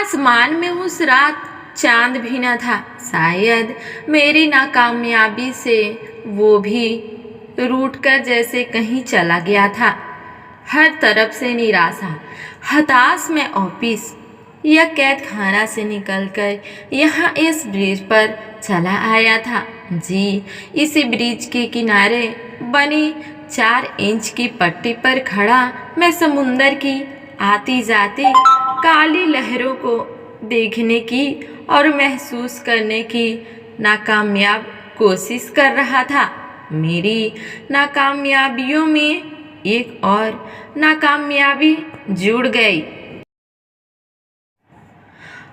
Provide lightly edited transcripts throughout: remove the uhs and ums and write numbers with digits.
आसमान में उस रात चांद भी न था। शायद मेरी नाकामयाबी से वो भी रूठ कर जैसे कहीं चला गया था। हर तरफ से निराशा, हताश मैं ऑफिस या कैद खाना से निकलकर यहाँ इस ब्रिज पर चला आया था। जी, इसी ब्रिज के किनारे बनी 4 इंच की पट्टी पर खड़ा मैं समुंदर की आती जाती काली लहरों को देखने की और महसूस करने की नाकामयाब कोशिश कर रहा था। मेरी नाकामयाबियों में एक और नाकामयाबी जुड़ गई।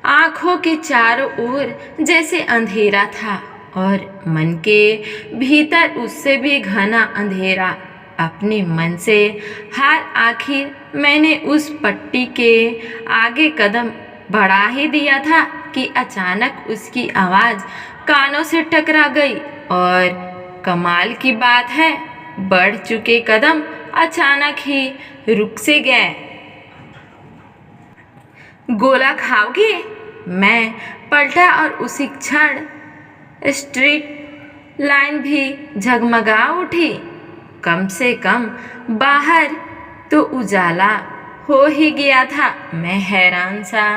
आँखों के चारों ओर जैसे अंधेरा था और मन के भीतर उससे भी घना अंधेरा। अपने मन से हार आखिर मैंने उस पट्टी के आगे कदम बढ़ा ही दिया था कि अचानक उसकी आवाज़ कानों से टकरा गई। और कमाल की बात है, बढ़ चुके कदम अचानक ही रुक से गए। गोला खाओगे? मैं पलटा और उसी क्षण स्ट्रीट लाइन भी झगमगा उठी। कम से कम बाहर तो उजाला हो ही गया था। मैं हैरान सा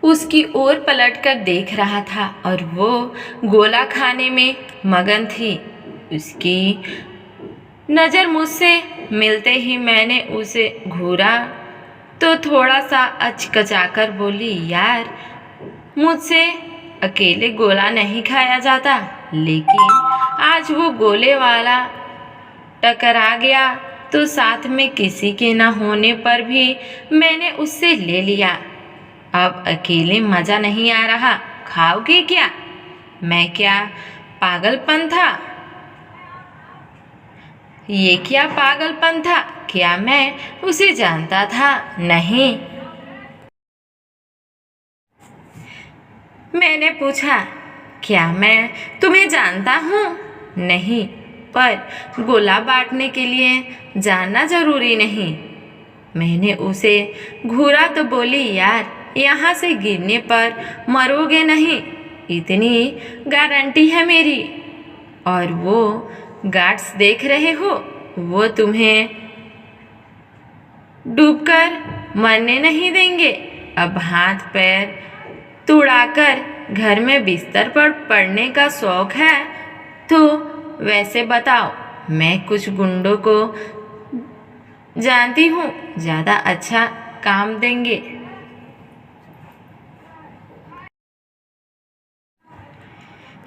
उसकी ओर पलटकर देख रहा था और वो गोला खाने में मगन थी। उसकी नज़र मुझसे मिलते ही मैंने उसे घूरा तो थोड़ा सा अचकचाकर बोली, यार मुझसे अकेले गोला नहीं खाया जाता, लेकिन आज वो गोले वाला टकरा गया तो साथ में किसी के न होने पर भी मैंने उससे ले लिया। अब अकेले मज़ा नहीं आ रहा, खाओगे क्या? मैं क्या पागलपन था? ये क्या पागलपन था? क्या मैं उसे जानता था? नहीं। मैंने पूछा, क्या मैं तुम्हें जानता हूँ? नहीं, पर गोला बांटने के लिए जानना ज़रूरी नहीं। मैंने उसे घूरा तो बोली, यार यहाँ से गिरने पर मरोगे नहीं, इतनी गारंटी है मेरी। और वो गार्ड्स देख रहे हो, वो तुम्हें डूबकर मरने नहीं देंगे। अब हाथ पैर तुड़ाकर घर में बिस्तर पर पड़ने का शौक है तो वैसे बताओ, मैं कुछ गुंडों को जानती हूँ, ज़्यादा अच्छा काम देंगे।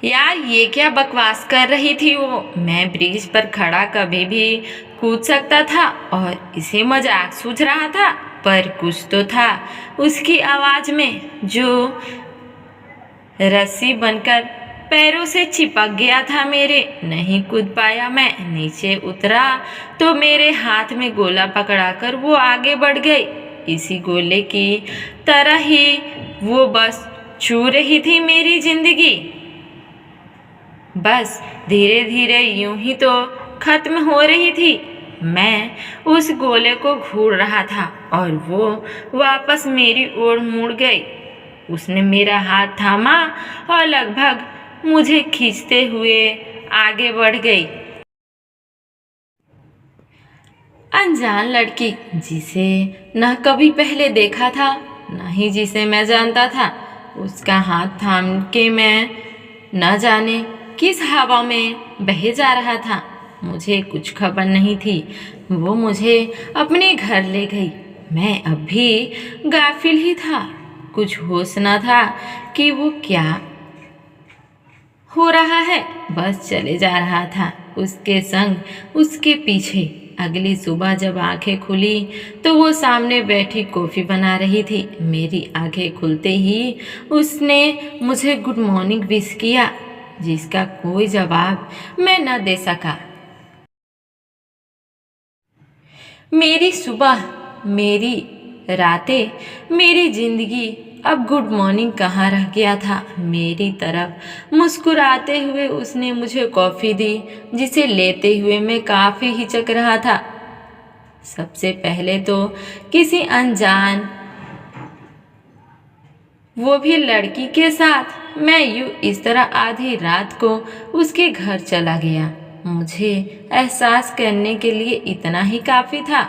यार ये क्या बकवास कर रही थी वो? मैं ब्रिज पर खड़ा कभी भी कूद सकता था और इसे मजाक सूझ रहा था, पर कुछ तो था उसकी आवाज़ में जो रस्सी बनकर पैरों से चिपक गया था मेरे। नहीं कूद पाया मैं। नीचे उतरा तो मेरे हाथ में गोला पकड़ाकर वो आगे बढ़ गई। इसी गोले की तरह ही वो बस छू रही थी मेरी जिंदगी। बस धीरे धीरे यूं ही तो खत्म हो रही थी। मैं उस गोले को घूर रहा था और वो वापस मेरी ओर मुड़ गई। उसने मेरा हाथ थामा और लगभग मुझे खींचते हुए आगे बढ़ गई। अनजान लड़की जिसे न कभी पहले देखा था न ही जिसे मैं जानता था, उसका हाथ थाम के मैं न जाने किस हवा में बहे जा रहा था। मुझे कुछ खबर नहीं थी। वो मुझे अपने घर ले गई। मैं अब भी गाफिल ही था। कुछ होश न था कि वो क्या हो रहा है, बस चले जा रहा था उसके संग, उसके पीछे। अगली सुबह जब आंखें खुली तो वो सामने बैठी कॉफ़ी बना रही थी। मेरी आंखें खुलते ही उसने मुझे गुड मॉर्निंग विश किया, जिसका कोई जवाब मैं न दे सका। मेरी सुबह, मेरी रातें, मेरी जिंदगी अब गुड मॉर्निंग कहाँ रह गया था। मेरी तरफ मुस्कुराते हुए उसने मुझे कॉफ़ी दी, जिसे लेते हुए मैं काफ़ी हिचक रहा था। सबसे पहले तो किसी अनजान वो भी लड़की के साथ। मैं यूं इस तरह आधी रात को उसके घर चला गया। मुझे एहसास करने के लिए इतना ही काफी था।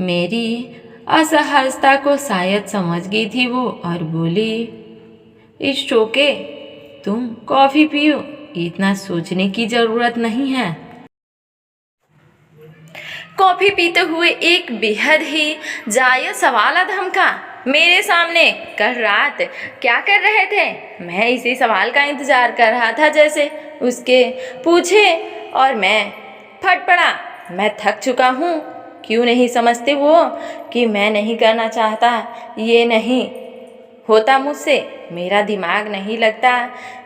मेरी असहजता को शायद समझ गई थी वो और बोली, इट्स ओके, तुम कॉफी पियो, इतना सोचने की जरूरत नहीं है। कॉफी पीते हुए एक बेहद ही जायज सवाल धमका। मेरे सामने कल रात क्या कर रहे थे? मैं इसी सवाल का इंतजार कर रहा था जैसे उसके पूछे और मैं फट पड़ा। मैं थक चुका हूँ। क्यों नहीं समझते वो कि मैं नहीं करना चाहता? ये नहीं होता मुझसे। मेरा दिमाग नहीं लगता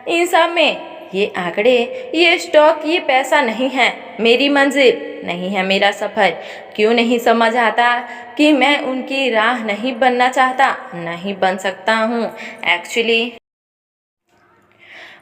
इन सब में। ये आंकड़े, ये स्टॉक, ये पैसा नहीं है मेरी मंजिल, नहीं है मेरा सफ़र। क्यों नहीं समझ आता कि मैं उनकी राह नहीं बनना चाहता, नहीं बन सकता हूँ एक्चुअली।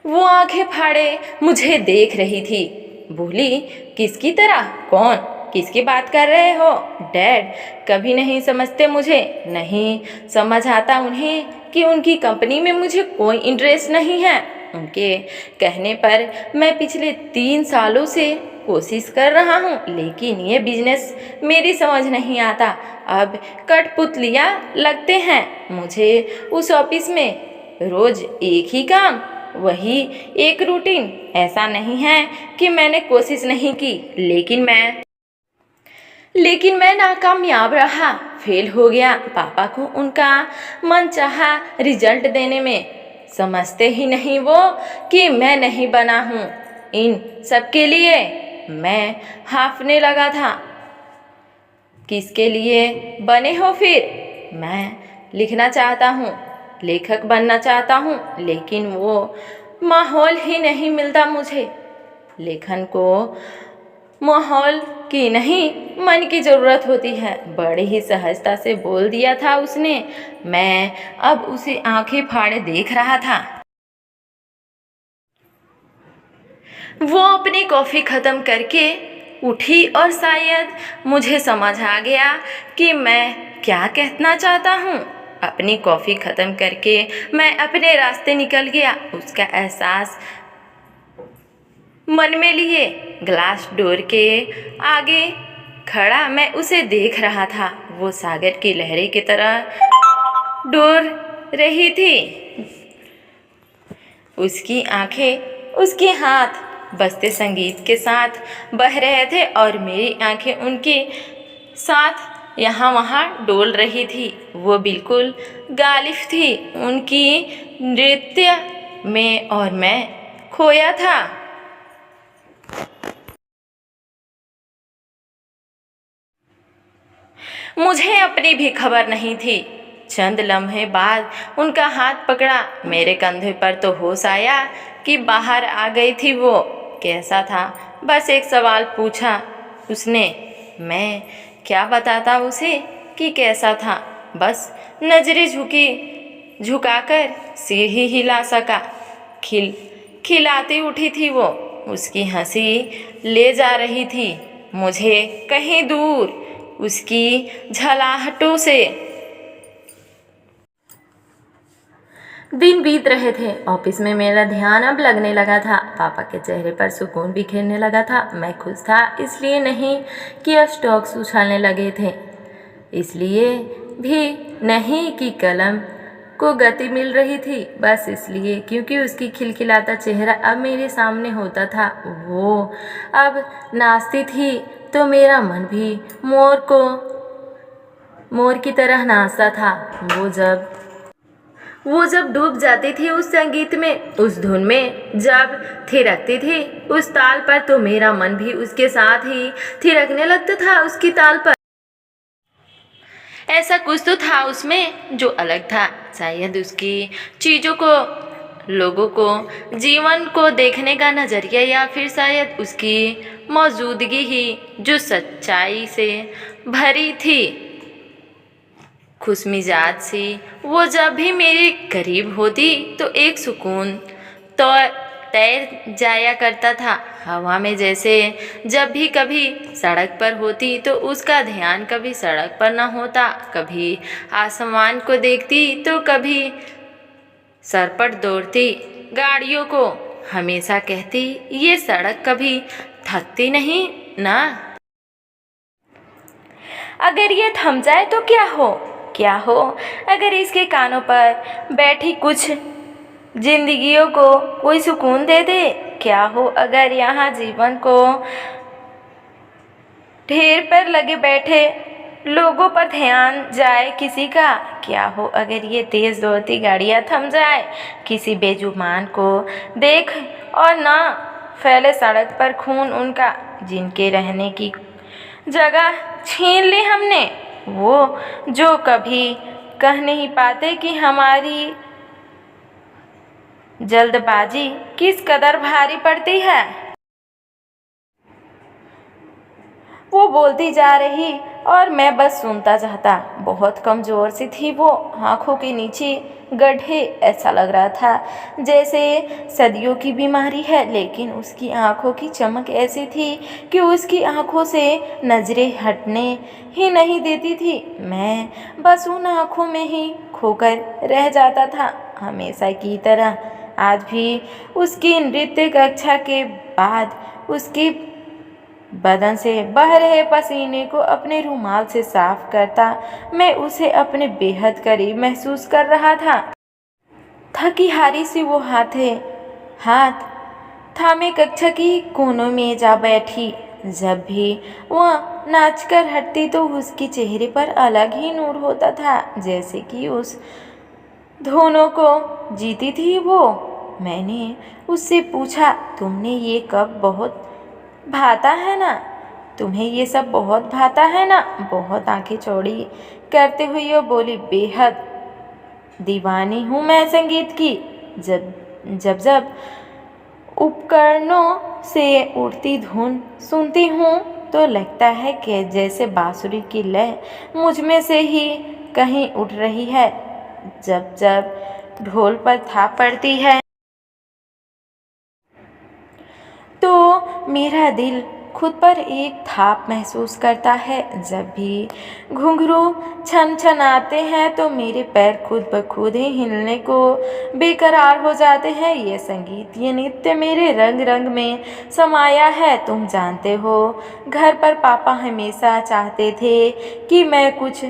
वो आंखें फाड़े मुझे देख रही थी। बोली, किसकी तरह? कौन? किसकी बात कर रहे हो? डैड कभी नहीं समझते मुझे। नहीं समझ आता उन्हें कि उनकी कंपनी में मुझे कोई इंटरेस्ट नहीं है। उनके कहने पर मैं पिछले 3 सालों से कोशिश कर रहा हूँ, लेकिन ये बिजनेस मेरी समझ नहीं आता। अब कठपुतलियाँ लगते हैं मुझे उस ऑफिस में। रोज एक ही काम, वही एक रूटीन। ऐसा नहीं है कि मैंने कोशिश नहीं की, लेकिन मैं नाकामयाब रहा, फेल हो गया पापा को उनका मनचाहा रिजल्ट देने में। समझते ही नहीं वो कि मैं नहीं बना हूँ इन सब के लिए। मैं हाँफने लगा था। किसके लिए बने हो फिर? मैं लिखना चाहता हूँ, लेखक बनना चाहता हूँ, लेकिन वो माहौल ही नहीं मिलता मुझे। लेखन को माहौल की नहीं, मन की ज़रूरत होती है। बड़े ही सहजता से बोल दिया था उसने। मैं अब उसे आंखें फाड़े देख रहा था। वो अपनी कॉफ़ी ख़त्म करके उठी और शायद मुझे समझ आ गया कि मैं क्या कहना चाहता हूँ। अपनी कॉफ़ी ख़त्म करके मैं अपने रास्ते निकल गया। उसका एहसास मन में लिए ग्लास डोर के आगे खड़ा मैं उसे देख रहा था। वो सागर की लहरें की तरह डोल रही थी। उसकी आंखें, उसके हाथ बजते संगीत के साथ बह रहे थे और मेरी आंखें उनके साथ यहाँ वहाँ डोल रही थी। वो बिल्कुल गालिब थी उनकी नृत्य में और मैं खोया था। मुझे अपनी भी खबर नहीं थी। चंद लम्हे बाद उनका हाथ पकड़ा। मेरे कंधे पर तो होश आया कि बाहर आ गई थी वो। कैसा था? बस एक सवाल पूछा उसने। मैं क्या बताता उसे कि कैसा था? बस नजरें झुकाकर सिर ही हिला सका। खिलाती उठी थी वो। उसकी हंसी ले जा रही थी मुझे कहीं दूर उसकी झलाहटों से। दिन बीत रहे थे। ऑफिस में मेरा ध्यान अब लगने लगा था। पापा के चेहरे पर सुकून बिखेरने लगा था। मैं खुश था इसलिए नहीं कि अब स्टॉक्स उछलने लगे थे, इसलिए भी नहीं कि कलम को गति मिल रही थी, बस इसलिए क्योंकि उसकी खिलखिलाता चेहरा अब मेरे सामने होता था। वो अब नाचती थी तो मेरा मन भी मोर की तरह नाचता था। वो जब डूब जाती थी उस संगीत में, उस धुन में, जब थिरकती थी उस ताल पर, तो मेरा मन भी उसके साथ ही थिरकने लगता था उसकी ताल पर। ऐसा कुछ तो था उसमें जो अलग था। शायद उसकी चीज़ों को, लोगों को, जीवन को देखने का नज़रिया, या फिर शायद उसकी मौजूदगी ही जो सच्चाई से भरी थी, खुशमिजाज सी। वो जब भी मेरे करीब होती तो एक सुकून तो तैर जाया करता था हवा में। जैसे जब भी कभी सड़क पर होती तो उसका ध्यान कभी सड़क पर न होता, कभी आसमान को देखती तो कभी सर पर दौड़ती गाड़ियों को हमेशा कहती, ये सड़क कभी थकती नहीं ना। अगर ये थम जाए तो क्या हो, क्या हो अगर इसके कानों पर बैठी कुछ जिंदगियों को कोई सुकून दे दे। क्या हो अगर यहाँ जीवन को ढेर पर लगे बैठे लोगों पर ध्यान जाए किसी का। क्या हो अगर ये तेज दौड़ती गाड़ियाँ थम जाए किसी बेजुबान को देख और ना फैले सड़क पर खून उनका, जिनके रहने की जगह छीन ली हमने, वो जो कभी कह नहीं पाते कि हमारी जल्दबाजी किस कदर भारी पड़ती है। वो बोलती जा रही और मैं बस सुनता जाता। बहुत कमज़ोर सी थी वो, आँखों के नीचे गड्ढे, ऐसा लग रहा था जैसे सदियों की बीमारी है। लेकिन उसकी आँखों की चमक ऐसी थी कि उसकी आँखों से नज़रें हटने ही नहीं देती थी। मैं बस उन आँखों में ही खोकर रह जाता था हमेशा की तरह। आज भी उसकी नृत्य कक्षा के बाद उसकी बदन से बह रहे पसीने को अपने रुमाल से साफ करता मैं उसे अपने बेहद करीब महसूस कर रहा था। थकी हारी सी वो हाथ थामे कक्षा की कोनों में जा बैठी। जब भी वह नाचकर हटती तो उसके चेहरे पर अलग ही नूर होता था, जैसे कि उस धुनों को जीती थी वो। मैंने उससे पूछा, तुमने ये कब बहुत भाता है ना, तुम्हें ये सब बहुत भाता है ना। बहुत आंखें चौड़ी करते हुए वो बोली, बेहद दीवानी हूँ मैं संगीत की। जब उपकरणों से उड़ती धुन सुनती हूँ तो लगता है कि जैसे बांसुरी की लय मुझ में से ही कहीं उठ रही है। जब ढोल पर थाप पड़ती है तो मेरा दिल खुद पर एक थाप महसूस करता है। जब भी घुंघरू छनछनाते हैं तो मेरे पैर खुद ब खुद ही हिलने को बेकरार हो जाते हैं। ये संगीत, ये नृत्य मेरे रंग रंग में समाया है। तुम जानते हो, घर पर पापा हमेशा चाहते थे कि मैं कुछ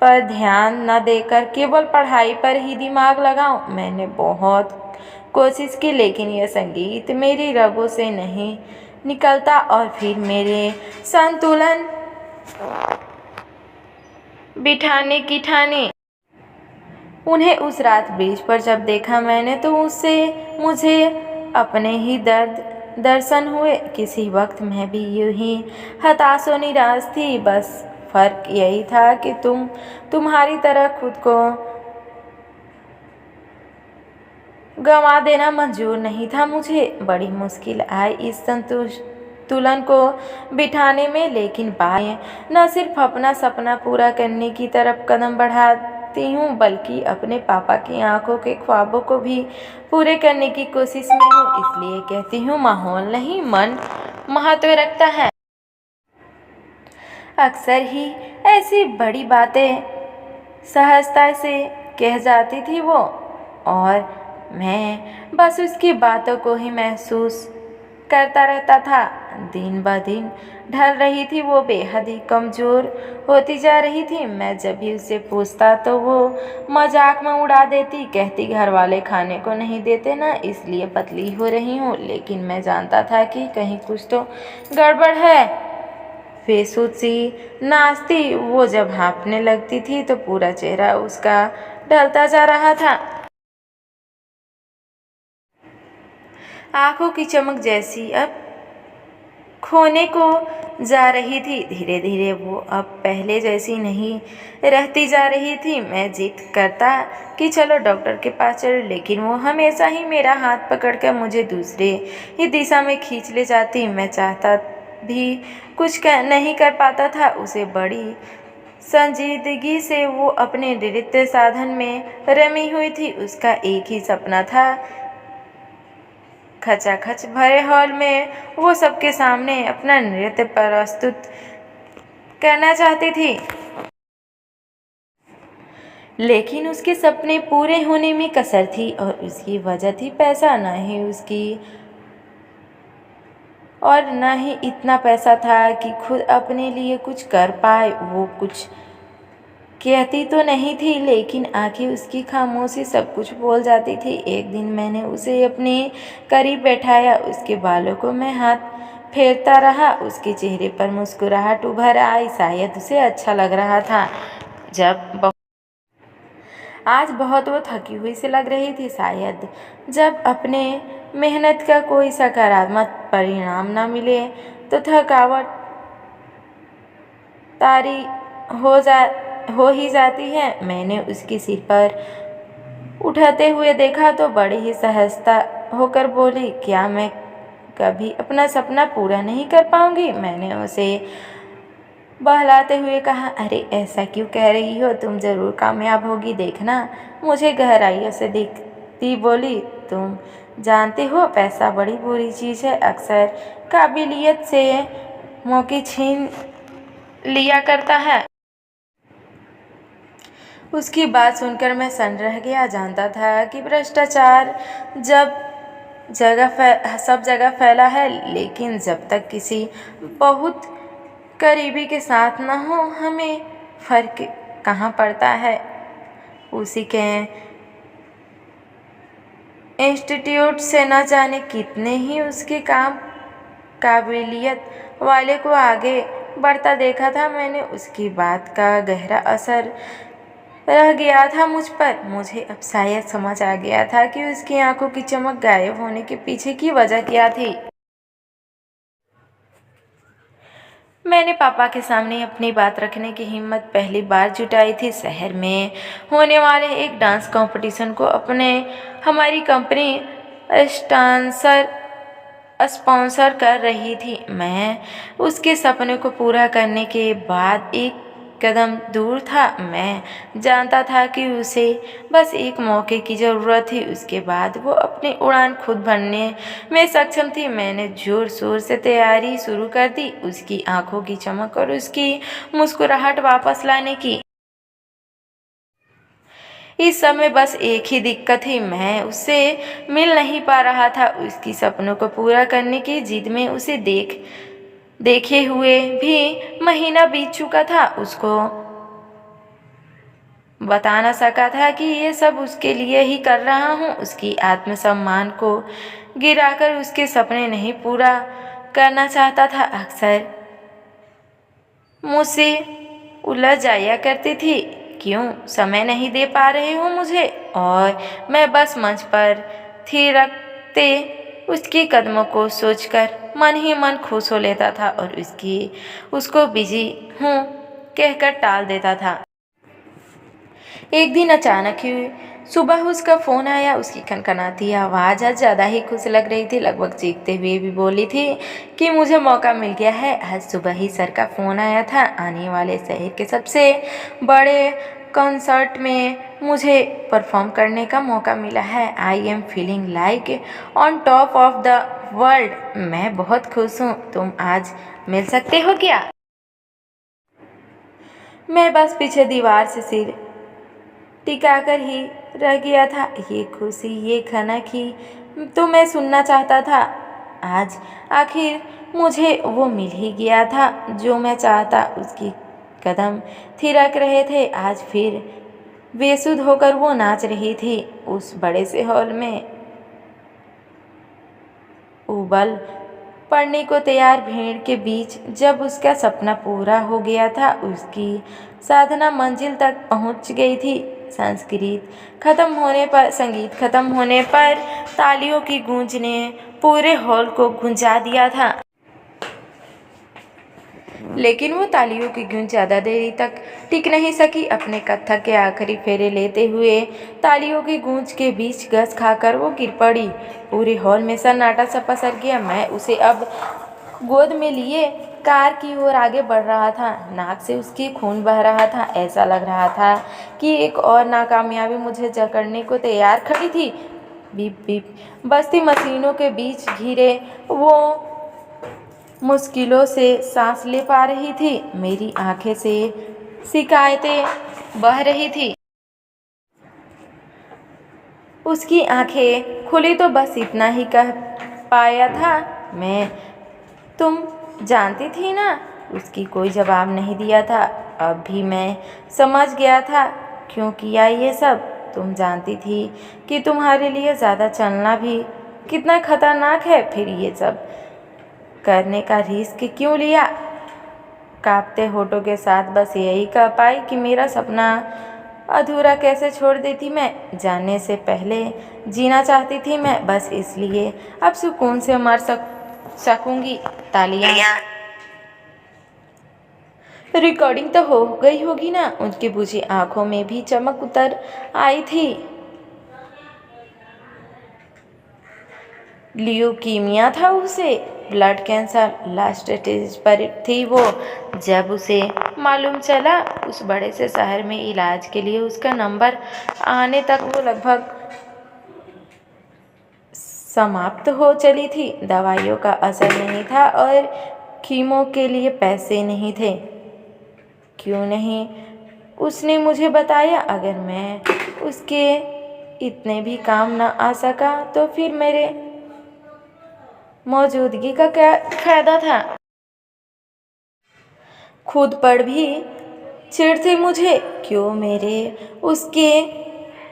पर ध्यान न देकर केवल पढ़ाई पर ही दिमाग लगाऊं। मैंने बहुत कोशिश की, लेकिन यह संगीत मेरी रगों से नहीं निकलता और फिर मेरे संतुलन बिठाने की ठानी। उन्हें उस रात ब्रिज पर जब देखा मैंने तो उससे मुझे अपने ही दर्शन हुए। किसी वक्त मैं भी यूं ही हताश और निराश थी। बस फर्क यही था कि तुम्हारी तरह खुद को गंवा देना मंजूर नहीं था मुझे। बड़ी मुश्किल आई इस संतुलन को बिठाने में, लेकिन बाएं न सिर्फ अपना सपना पूरा करने की तरफ कदम बढ़ाती हूँ बल्कि अपने पापा की आंखों के ख्वाबों को भी पूरे करने की कोशिश में हूँ। इसलिए कहती हूँ, माहौल नहीं मन महत्व रखता है। अक्सर ही ऐसी बड़ी बातें सहजता से कह जाती थी वो, और मैं बस उसकी बातों को ही महसूस करता रहता था। दिन ब दिन ढल रही थी वो, बेहद ही कमज़ोर होती जा रही थी। मैं जब भी उससे पूछता तो वो मजाक में उड़ा देती, कहती घर वाले खाने को नहीं देते ना, इसलिए पतली हो रही हूँ। लेकिन मैं जानता था कि कहीं कुछ तो गड़बड़ है। बेसुध सी नाचती वो जब हाँफने लगती थी तो पूरा चेहरा उसका ढलता जा रहा था। आंखों की चमक जैसी अब खोने को जा रही थी। धीरे धीरे वो अब पहले जैसी नहीं रहती जा रही थी। मैं जिद करता कि चलो डॉक्टर के पास चलो, लेकिन वो हमेशा ही मेरा हाथ पकड़कर मुझे दूसरे ही दिशा में खींच ले जाती। मैं चाहता भी कुछ नहीं कर पाता था। उसे बड़ी संजीदगी से वो अपने नृत्य साधन में रमी हुई थी। उसका एक ही सपना था खचाखच भरे हॉल में वो सबके सामने अपना नृत्य प्रस्तुत करना चाहती थी, लेकिन उसके सपने पूरे होने में कसर थी और उसकी वजह थी पैसा। न ही इतना पैसा था कि खुद अपने लिए कुछ कर पाए। वो कुछ कहती तो नहीं थी, लेकिन आंखें उसकी खामोशी सब कुछ बोल जाती थी। एक दिन मैंने उसे अपने करीब बैठाया, उसके बालों को मैं हाथ फेरता रहा। उसके चेहरे पर मुस्कुराहट उभर आई, शायद उसे अच्छा लग रहा था। आज बहुत वो थकी हुई से लग रही थी। शायद जब अपने मेहनत का कोई सकारात्मक परिणाम न मिले तो थकावट तारी हो ही जाती है। मैंने उसके सिर पर उठाते हुए देखा तो बड़ी ही सहजता होकर बोली, क्या मैं कभी अपना सपना पूरा नहीं कर पाऊंगी? मैंने उसे बहलाते हुए कहा, अरे ऐसा क्यों कह रही हो? तुम जरूर कामयाब होगी, देखना। मुझे गहराइयों से देखती बोली, तुम जानते हो पैसा बड़ी बुरी चीज़ है, अक्सर काबिलियत से मौके छीन लिया करता है। उसकी बात सुनकर मैं सन्न रह गया। जानता था कि भ्रष्टाचार सब जगह फैला है, लेकिन जब तक किसी बहुत करीबी के साथ न हो, हमें फर्क कहाँ पड़ता है। उसी के इंस्टीट्यूट से न जाने कितने ही उसके काबिलियत वाले को आगे बढ़ता देखा था। मैंने उसकी बात का गहरा असर रह गया था मुझ पर। मुझे अब शायद समझ आ गया था कि उसकी आंखों की चमक गायब होने के पीछे की वजह क्या थी। मैंने पापा के सामने अपनी बात रखने की हिम्मत पहली बार जुटाई थी। शहर में होने वाले एक डांस कंपटीशन को हमारी कंपनी स्पॉन्सर कर रही थी। मैं उसके सपने को पूरा करने के बाद एक कदम दूर था। मैं जानता था कि उसे बस एक मौके की ज़रूरत थी, उसके बाद वो अपनी उड़ान खुद भरने में सक्षम थी। मैंने जोर शोर से तैयारी शुरू कर दी, उसकी आंखों की चमक और उसकी मुस्कुराहट वापस लाने की। इस समय बस एक ही दिक्कत थी, मैं उससे मिल नहीं पा रहा था। उसकी सपनों को पूरा करने की जिद में उसे देखे हुए भी महीना बीत चुका था। उसको बता न सका था कि ये सब उसके लिए ही कर रहा हूँ। उसकी आत्मसम्मान को गिराकर उसके सपने नहीं पूरा करना चाहता था। अक्सर मुझसे उलझ जाया करती थी, क्यों समय नहीं दे पा रहे हो मुझे? और मैं बस मंच पर थिरकते उसके कदमों को सोचकर मन ही मन खुश हो लेता था और उसको बिजी हूँ कहकर टाल देता था। एक दिन अचानक ही सुबह उसका फ़ोन आया। उसकी खनखनाती आवाज़ आज ज़्यादा ही खुश लग रही थी, लगभग चीखते हुए भी बोली थी कि मुझे मौका मिल गया है। आज सुबह ही सर का फ़ोन आया था, आने वाले शहर के सबसे बड़े कॉन्सर्ट में मुझे परफॉर्म करने का मौका मिला है। I am feeling like on top of the world. मैं बहुत खुश हूँ, तुम आज मिल सकते हो क्या? मैं बस पीछे दीवार से सिर टिकाकर ही रह गया था। ये खुशी, ये खनक ही तो मैं सुनना चाहता था। आज आखिर मुझे वो मिल ही गया था जो मैं चाहता। उसकी कदम थिरक रहे थे। आज फिर बेसुध होकर वो नाच रही थी उस बड़े से हॉल में। उबल पड़ने को तैयार भीड़ के बीच जब उसका सपना पूरा हो गया था, उसकी साधना मंजिल तक पहुंच गई थी। संगीत खत्म होने पर तालियों की गूंज ने पूरे हॉल को गुंजा दिया था। लेकिन वो तालियों की गूंज ज़्यादा देरी तक टिक नहीं सकी। अपने कत्थक के आखिरी फेरे लेते हुए तालियों की गूंज के बीच गस खाकर वो गिर पड़ी। पूरे हॉल में सन्नाटा सा पसर गया। मैं उसे अब गोद में लिए कार की ओर आगे बढ़ रहा था। नाक से उसकी खून बह रहा था। ऐसा लग रहा था कि एक और नाकामयाबी मुझे जकड़ने को तैयार खड़ी थी। बीप बीप बजती मशीनों के बीच घिरे वो मुश्किलों से सांस ले पा रही थी। मेरी आंखें से शिकायतें बह रही थी। उसकी आंखें खुली तो बस इतना ही कह पाया था, मैं तुम जानती थी ना। उसकी कोई जवाब नहीं दिया था। अब भी मैं समझ गया था क्यों किया ये सब। तुम जानती थी कि तुम्हारे लिए ज़्यादा चलना भी कितना खतरनाक है, फिर ये सब करने का रिस्क क्यों लिया। कांपते होठों के साथ बस यही कह पाई कि मेरा सपना अधूरा कैसे छोड़ देती मैं। जानने से पहले जीना चाहती थी मैं, बस इसलिए अब सुकून से मर सकूंगी। तालियां। रिकॉर्डिंग तो हो गई होगी ना। उनकी बुझी आंखों में भी चमक उतर आई थी। ल्यूकीमिया था उसे, ब्लड कैंसर लास्ट स्टेज पर थी वो। जब उसे मालूम चला उस बड़े से शहर में इलाज के लिए उसका नंबर आने तक वो लगभग समाप्त हो चली थी। दवाइयों का असर नहीं था और कीमो के लिए पैसे नहीं थे। क्यों नहीं उसने मुझे बताया। अगर मैं उसके इतने भी काम न आ सका तो फिर मेरे मौजूदगी का क्या फायदा था। खुद पर भी चिढ़ थी मुझे। क्यों मेरे उसके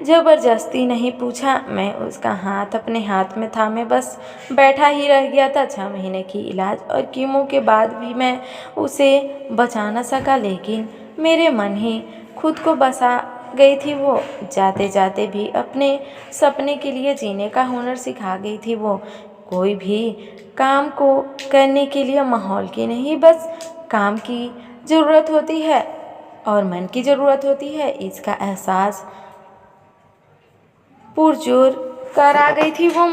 जबरदस्ती नहीं पूछा। मैं उसका हाथ अपने हाथ में थामे बस बैठा ही रह गया था। 6 महीने की इलाज और कीमो के बाद भी मैं उसे बचा न सका, लेकिन मेरे मन ही खुद को बसा गई थी वो। जाते जाते भी अपने सपने के लिए जीने का हुनर सिखा गई थी वो। कोई भी काम को करने के लिए माहौल की नहीं, बस काम की ज़रूरत होती है और मन की ज़रूरत होती है। इसका एहसास पुरजोर कर आ गई थी वो